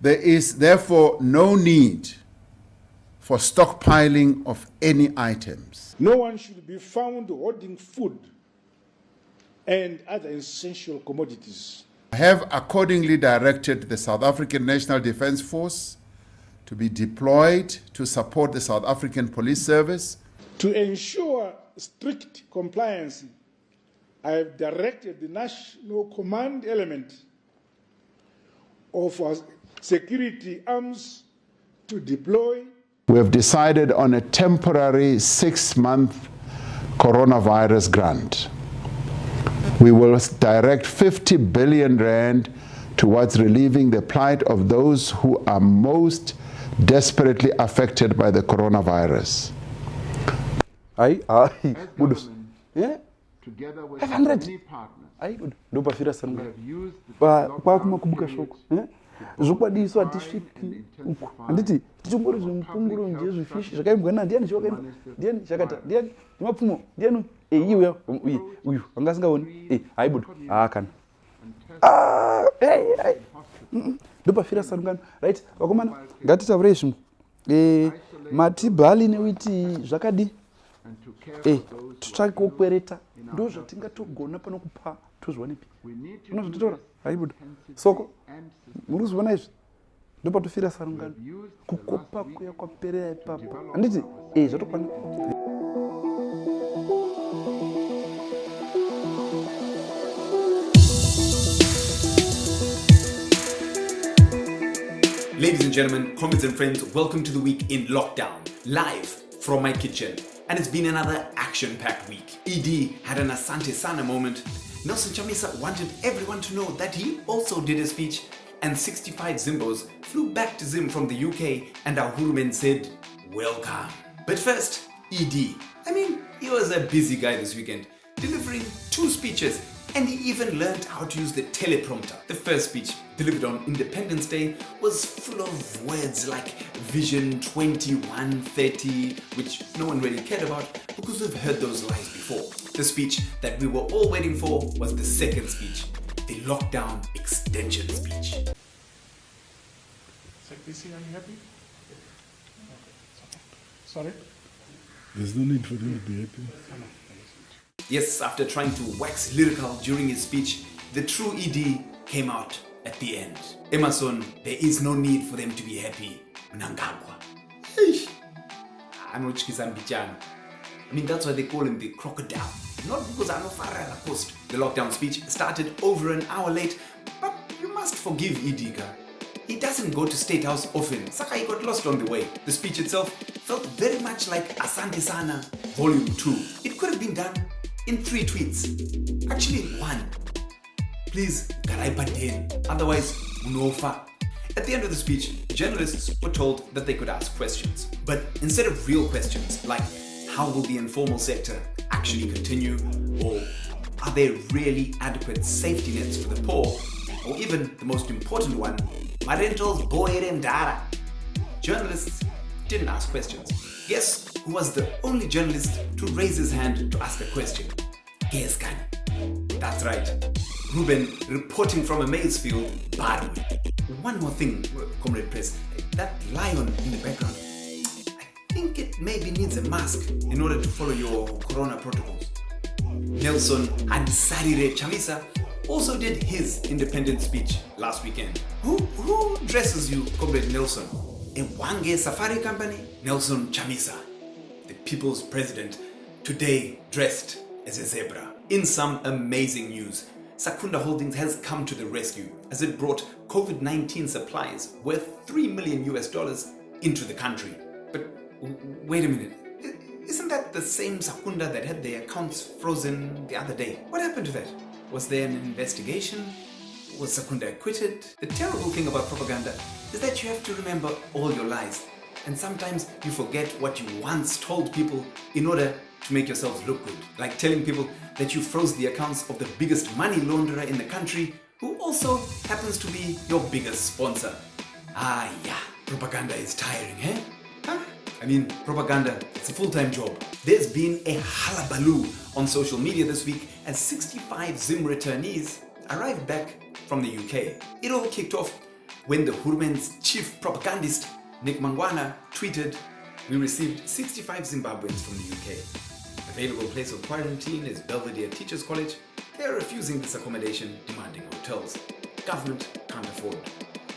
There is therefore no need for stockpiling of any items. No one should be found hoarding food and other essential commodities. I have accordingly directed the South African National Defence Force to be deployed to support the South African Police Service. To ensure strict compliance, I have directed the National Command element of our security arms to deploy. We have decided on a temporary 6-month coronavirus grant. We will direct 50 billion rand towards relieving the plight of those who are most desperately affected by the coronavirus. Yeah? Together with 500. many partners, Ndo pafira sana. we have used the Kwakumakumbuka shoko. Zvokwadiso hatisviki uku. Handiti tichongori zvemupunguro nje zvifishi zvakaimbwa ndiani zvakaimba. Ndiani chakata. Ndiani mapfumo. Ndiani iwe uyu wanga asingaoni. Haibudu. Kana. Ndo pafira sana. Right? Vakomana ngatitaure zvinhu. Matibhali newiti zvakadi. Tutsvake kokwereta ndo zvatingatogona pano kupa tozvanipi unozvititora haibuda soko muri kuzviona izvi ndo patofira sarungano kukopa kuya kwaperera ipapo handiti zvatokwana. Ladies and gentlemen, comrades and friends, welcome to the week in lockdown, live from my kitchen. And it's been another action-packed week. ED had an Asante Sana moment. Nelson Chamisa wanted everyone to know that he also did a speech, and 65 Zimbos flew back to Zim from the UK, and our Hurumen said, welcome. But first, ED. He was a busy guy this weekend, delivering 2 speeches, and he even learned how to use the teleprompter. The first speech, delivered on Independence Day, was full of words like Vision 2130, which no one really cared about because we've heard those lies before. The speech that we were all waiting for was the second speech, the lockdown extension speech. Secretary, are you happy? Sorry? There's no need for them to be happy. Yes, after trying to wax lyrical during his speech, the true ED came out at the end. Emerson, there is no need for them to be happy. Mnangagwa. That's why they call him the crocodile. Not because I know Farrell post. The lockdown speech started over an hour late, but you must forgive Idika. He doesn't go to State House often. Saka he got lost on the way. The speech itself felt very much like Asante Sana Volume 2. It could have been done in 3 tweets. Actually 1. Please, Garaipa 10. Otherwise, Unofa. At the end of the speech, journalists were told that they could ask questions. But instead of real questions like, how will the informal sector actually continue? Or are there really adequate safety nets for the poor? Or even the most important one, Marentals Boyer and Dara. Journalists didn't ask questions. Guess who was the only journalist to raise his hand to ask a question? Guess can. That's right. Ruben reporting from a maize field, Baru. One more thing, Comrade Press. That lion in the background, I think it maybe needs a mask in order to follow your corona protocols. Nelson Ansarire Chamisa also did his independence speech last weekend. Who dresses you, Comrade Nelson? A Wange Safari Company? Nelson Chamisa, the people's president, today dressed as a zebra. In some amazing news, Sakunda Holdings has come to the rescue as it brought COVID-19 supplies worth $3 million into the country. But wait a minute, isn't that the same Sakunda that had their accounts frozen the other day? What happened to that? Was there an investigation? Was Sakunda acquitted? The terrible thing about propaganda is that you have to remember all your lies. And sometimes you forget what you once told people in order to make yourselves look good. Like telling people that you froze the accounts of the biggest money launderer in the country, who also happens to be your biggest sponsor. Yeah, propaganda is tiring, eh? Propaganda, it's a full-time job. There's been a hullabaloo on social media this week as 65 Zim returnees arrived back from the UK. It all kicked off when the Hurumend's chief propagandist, Nick Mangwana, tweeted, "We received 65 Zimbabweans from the UK. Available place of quarantine is Belvedere Teachers College. They are refusing this accommodation, demanding hotels. Government can't afford.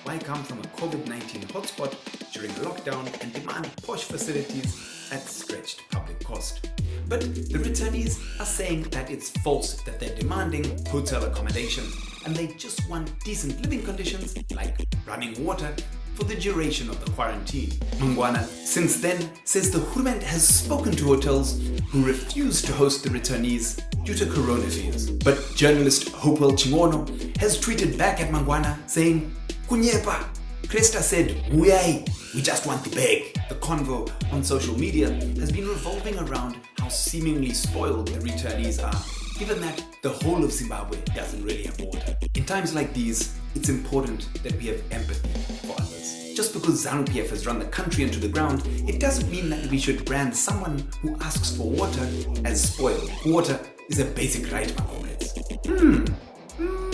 Why come from a COVID-19 hotspot during a lockdown and demand posh facilities at stretched public cost?" But the returnees are saying that it's false that they're demanding hotel accommodation and they just want decent living conditions like running water for the duration of the quarantine. Mangwana, since then, says the Hurumend has spoken to hotels who refuse to host the returnees due to corona fears. But journalist Hopewell Chingono has tweeted back at Mangwana saying, "Kunyepa, Cresta said, Uyai, we just want the bag." The convo on social media has been revolving around how seemingly spoiled the returnees are, given that the whole of Zimbabwe doesn't really have water. In times like these, it's important that we have empathy for others. Just because ZANU-PF has run the country into the ground, it doesn't mean that we should brand someone who asks for water as spoiled. Water is a basic right, my comrades.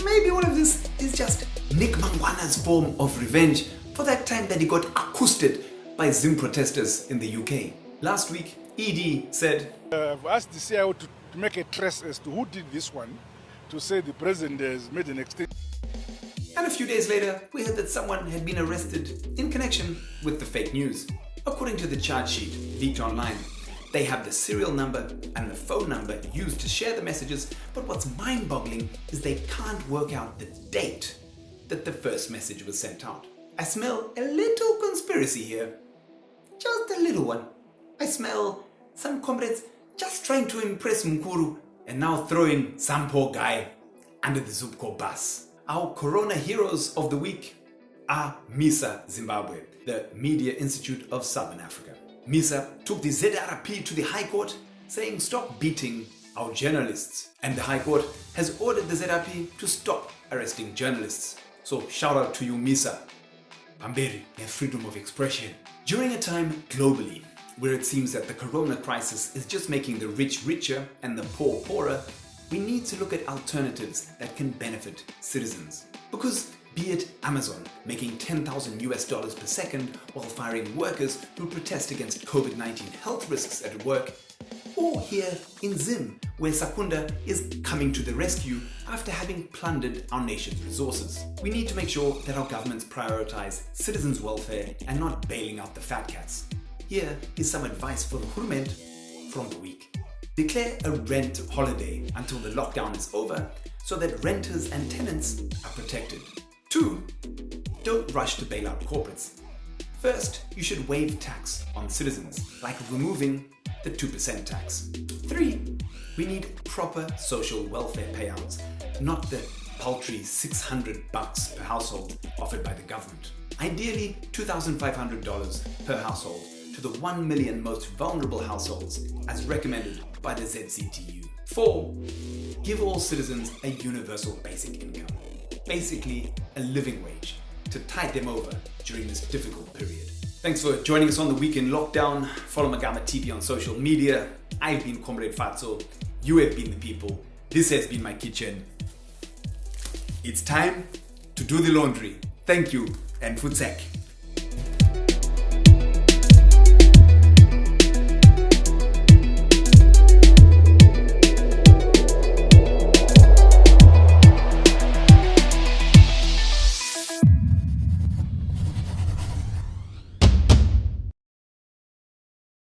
Maybe all of this is just Nick Mangwana's form of revenge for that time that he got accosted by Zim protesters in the UK. Last week, ED said, I've asked the CIO to make a trace as to who did this one, to say the president has made an extension. And a few days later, we heard that someone had been arrested in connection with the fake news. According to the charge sheet leaked online, they have the serial number and the phone number used to share the messages, but what's mind-boggling is they can't work out the date that the first message was sent out. I smell a little conspiracy here. Just a little one. I smell some comrades just trying to impress Mkuru and now throwing some poor guy under the Zupco bus. Our Corona heroes of the week are MISA Zimbabwe, the Media Institute of Southern Africa. MISA took the ZRP to the High Court saying stop beating our journalists. And the High Court has ordered the ZRP to stop arresting journalists. So shout out to you, MISA. Pamberi and freedom of expression. During a time globally where it seems that the corona crisis is just making the rich richer and the poor poorer, we need to look at alternatives that can benefit citizens. Because be it Amazon making $10,000 per second while firing workers who protest against COVID-19 health risks at work, or here in Zim, where Sakunda is coming to the rescue after having plundered our nation's resources. We need to make sure that our governments prioritize citizens' welfare and not bailing out the fat cats. Here is some advice for the Hurumend from the week. Declare a rent holiday until the lockdown is over so that renters and tenants are protected. 2. Don't rush to bail out corporates. First, you should waive tax on citizens, like removing the 2% tax. 3. We need proper social welfare payouts, not the paltry $600 per household offered by the government. Ideally, $2,500 per household to the 1 million most vulnerable households as recommended by the ZCTU. 4. Give all citizens a universal basic income, basically a living wage, to tide them over during this difficult period. Thanks for joining us on the Week in Lockdown. Follow MAGAMBA TV on social media. I've been Comrade Fatso. You have been the people. This has been my kitchen. It's time to do the laundry. Thank you and futsek.